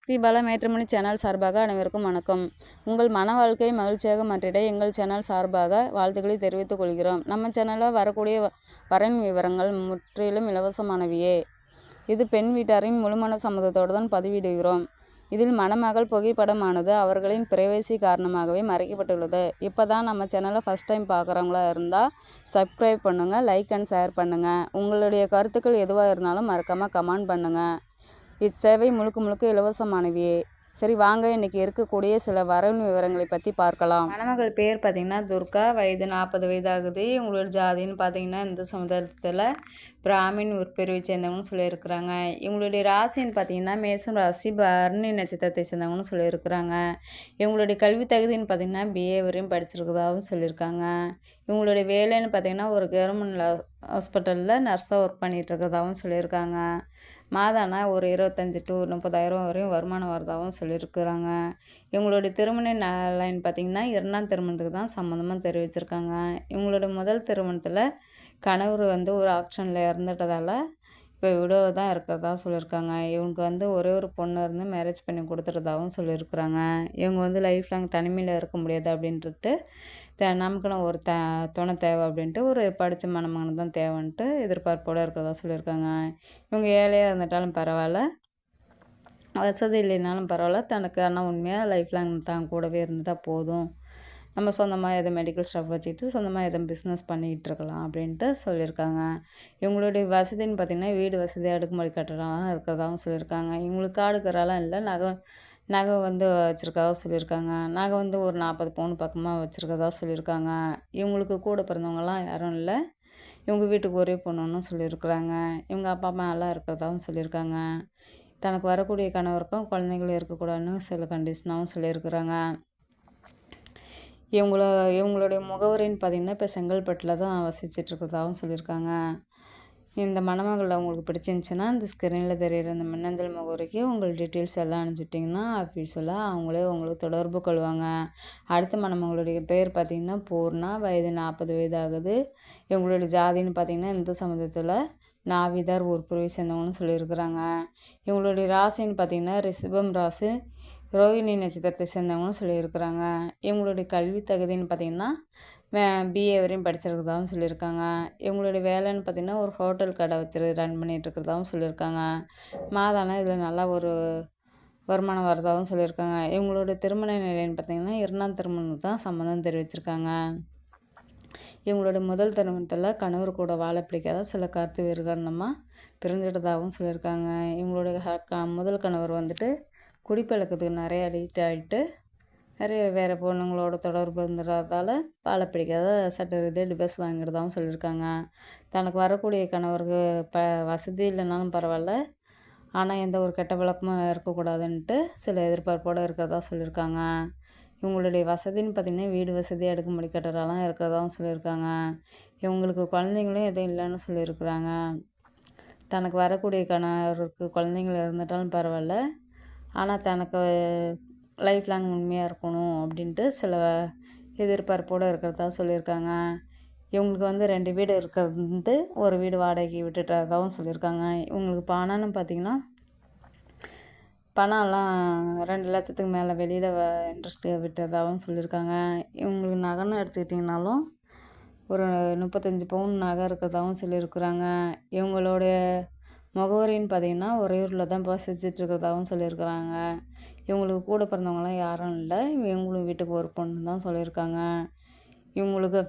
சக்தி Bala matrimony channel சார்பாக அனைவருக்கும் வணக்கம். உங்கள் மன வாழ்க்கை மகிழ்ச்சியாக மாற்றிட எங்கள் சேனல் சார்பாக வாழ்த்துக்களை தெரிவித்துக் கொள்கிறோம். நம்ம சேனலில் வரக்கூடிய வரன் விவரங்கள் முற்றிலும் இலவசமானவையே. இது பெண் வீட்டாரின் முழுமன சம்மதத்தோடு தான் பதிவிடுகிறோம். இதில் மணமகள் புகைப்படமானது அவர்களின் பிரைவசி காரணமாகவே மறைக்கப்பட்டுள்ளது. இப்போ தான் நம்ம சேனலை ஃபஸ்ட் டைம் பார்க்குறவங்களா இருந்தால் சப்ஸ்கிரைப் பண்ணுங்கள், லைக் அண்ட் ஷேர் பண்ணுங்கள். உங்களுடைய கருத்துக்கள் எதுவாக இருந்தாலும் மறக்காமல் கமெண்ட் பண்ணுங்கள். இச்சேவை முழுக்க இலவசமானவையே. சரி வாங்க, இன்றைக்கி இருக்கக்கூடிய சில வரன் விவரங்களை பற்றி பார்க்கலாம். மணமகள் பேர் பார்த்திங்கன்னா துர்கா, வயது 40 வயதாகுது. இவங்களோட ஜாதின்னு பார்த்திங்கன்னா இந்து சமுதாயத்தில் பிராமின் உட்பிரிவை சேர்ந்தவங்கன்னு சொல்லியிருக்கிறாங்க. இவங்களுடைய ராசின்னு பார்த்திங்கன்னா மேசம் ராசி, பரணி நட்சத்திரத்தை சேர்ந்தவங்கன்னு சொல்லியிருக்கிறாங்க. இவங்களுடைய கல்வி தகுதின்னு பார்த்திங்கன்னா BA வரையும் படிச்சிருக்கிறதாகவும் சொல்லியிருக்காங்க. இவங்களுடைய வேலைன்னு பார்த்திங்கன்னா ஒரு கவர்மெண்ட் ஹாஸ்பிட்டலில் நர்ஸாக ஒர்க் பண்ணிகிட்டு இருக்கிறதாகவும் சொல்லியிருக்காங்க. மாதானா ஒரு 25 to 30,000 வரையும் வருமானம் வரதாகவும் சொல்லியிருக்கிறாங்க. இவங்களுடைய திருமண லைன் பார்த்திங்கன்னா 2ஆம் திருமணத்துக்கு தான் சம்மந்தமாக தெரிவிச்சிருக்காங்க. இவங்களோட முதல் திருமணத்தில் கணவர் ஒரு ஆக்ஷனில் இறந்துட்டதால் இப்போ விடோ தான் இருக்கிறதா சொல்லியிருக்காங்க. இவங்களுக்கு ஒரே ஒரு பொண்ணு இருந்து மேரேஜ் பண்ணி கொடுத்துறதாகவும் சொல்லியிருக்கிறாங்க. இவங்க லைஃப் லாங் தனிமையில் இருக்க முடியாது அப்படின்ட்டு நமக்குன்னு ஒரு துணை தேவை அப்படின்ட்டு ஒரு படித்த மணமகன் தான் தேவைன்ட்டு எதிர்பார்ப்போடு இருக்கிறதா சொல்லியிருக்காங்க. இவங்க ஏழையாக இருந்துட்டாலும் பரவாயில்ல, வசதி இல்லைனாலும் பரவாயில்ல, தனக்கு ஆனால் உண்மையாக லைஃப் லாங் தான் கூடவே இருந்துட்டால் போதும், நம்ம சொந்தமாக எதுவும் மெடிக்கல் ஷாப் வச்சுக்கிட்டு சொந்தமாக எதுவும் பிஸ்னஸ் பண்ணிகிட்டு இருக்கலாம் அப்படின்ட்டு சொல்லியிருக்காங்க. இவங்களுடைய வசதின்னு பார்த்திங்கன்னா வீடு வசதி, அடுக்குமாடி கட்டடம்லாம் இருக்கிறதாகவும் சொல்லியிருக்காங்க. இவங்களுக்கு காடுக்கரெல்லாம் இல்லை, நகை வச்சுருக்கதாக சொல்லியிருக்காங்க. நகை ஒரு 40 பவுன் பக்கமாக வச்சுருக்கதாக சொல்லியிருக்காங்க. இவங்களுக்கு கூட பிறந்தவங்கலாம் யாரும் இல்லை, இவங்க வீட்டுக்கு ஒரே பொண்ணுன்னு சொல்லியிருக்கிறாங்க. இவங்க அப்பா அம்மா எல்லாம் இருக்கிறதாகவும் சொல்லியிருக்காங்க. தனக்கு வரக்கூடிய கணவருக்கும் குழந்தைங்களும் இருக்கக்கூடாதுன்னு சில கண்டிஷனாகவும் சொல்லியிருக்கிறாங்க. இவங்களுடைய முகவரின்னு பார்த்திங்கன்னா இப்போ செங்கல்பட்டில் தான் வசிச்சிட்ருக்கிறதாகவும் சொல்லியிருக்காங்க. இந்த மணமகள் உங்களுக்கு பிடிச்சிருந்துச்சின்னா இந்த ஸ்க்ரீனில் தெரிகிற இந்த மின்னஞ்சல் முகவரிக்கு உங்கள் டீட்டெயில்ஸ் எல்லாம் அனுப்பிச்சிட்டிங்கன்னா ஆஃபீஸியலாக அவங்களே உங்களுக்கு தொடர்பு கொள்வாங்க. அடுத்த மணமகளுடைய பேர் பார்த்திங்கன்னா பூர்ணா, வயது 40 வயதாகுது. இவங்களுடைய ஜாதின்னு பார்த்திங்கன்னா இந்து சமுதாயத்தில் நாவிதார் உட்பிரிவை சேர்ந்தவங்கன்னு சொல்லியிருக்கிறாங்க. இவங்களுடைய ராசின்னு பார்த்திங்கன்னா ரிஷபம் ராசி, ரோஹிணி நட்சத்திரத்தை சேர்ந்தவங்கன்னு சொல்லியிருக்கிறாங்க. இவங்களுடைய கல்வி தகுதின்னு பார்த்திங்கன்னா BA வரையும் படிச்சிருக்கிறதாகவும் சொல்லியிருக்காங்க. இவங்களுடைய வேலைன்னு பார்த்திங்கன்னா ஒரு ஹோட்டல் கடை ரன் பண்ணிகிட்டு இருக்கிறதாகவும் சொல்லியிருக்காங்க. மாதானா இதில் நல்லா ஒரு வருமானம் வரதாகவும் சொல்லியிருக்காங்க. இவங்களுடைய திருமண நிலைன்னு பார்த்திங்கன்னா 2ஆம் திருமணம் தான் சம்மந்தம் தெரிவிச்சிருக்காங்க. இவங்களுடைய முதல் திருமணத்தில் கணவர் கூட வாழ பிடிக்காத சில கருத்து வேறுகாரணமாக பிரிஞ்சிட்டதாகவும் சொல்லியிருக்காங்க. இவங்களுடைய முதல் கணவர் குடிப்பழக்கத்துக்கு நிறைய அடிக்ட் ஆகிட்டு நிறைய வேறு பொண்ணுங்களோட தொடர்பு இருந்துறதால வாழ பிடிக்காத சட்ட ரீதியாக டிவோர்ஸ் வாங்கிடுதாகவும் சொல்லியிருக்காங்க. தனக்கு வரக்கூடிய கணவருக்கு வசதி இல்லைனாலும் பரவாயில்ல, ஆனால் எந்த ஒரு கெட்ட பழக்கமும் இருக்கக்கூடாதுன்ட்டு சில எதிர்பார்ப்போடு இருக்கிறதா சொல்லியிருக்காங்க. இவங்களுடைய வசதின்னு பார்த்திங்கன்னா வீடு வசதி, அடுக்குமாடி கட்டடம்லாம் இருக்கிறதாகவும் சொல்லியிருக்காங்க. இவங்களுக்கு குழந்தைங்களும் எதுவும் இல்லைன்னு சொல்லியிருக்கிறாங்க. தனக்கு வரக்கூடிய கணவருக்கு குழந்தைங்கள் இருந்துட்டாலும் பரவாயில்ல, ஆனால் தனக்கு லைஃப் லாங் உண்மையாக இருக்கணும் அப்படின்ட்டு சில எதிர்பார்ப்போடு இருக்கிறதா சொல்லியிருக்காங்க. இவங்களுக்கு 2 வீடு இருக்கிறது, ஒரு வீடு வாடகைக்கு விட்டுட்டதாகவும் சொல்லியிருக்காங்க. இவங்களுக்கு பணம்னு பார்த்திங்கன்னா பணம்லாம் 2 லட்சத்துக்கு மேலே வெளியில் இன்ட்ரெஸ்ட்டு விட்டதாகவும் சொல்லியிருக்காங்க. இவங்களுக்கு நகைன்னு எடுத்துக்கிட்டிங்கனாலும் ஒரு 35 பவுன் நகை இருக்கிறதாகவும் சொல்லியிருக்கிறாங்க. இவங்களுடைய முகவரின்னு பார்த்திங்கன்னா உறையூரில் தான் வசிச்சிட்ருக்கிறதாகவும் சொல்லியிருக்கிறாங்க. இவங்களுக்கு கூட பிறந்தவங்களாம் யாரும் இல்லை, இவங்களும் வீட்டுக்கு ஒரு பொண்ணு தான் சொல்லியிருக்காங்க. இவங்களுக்கு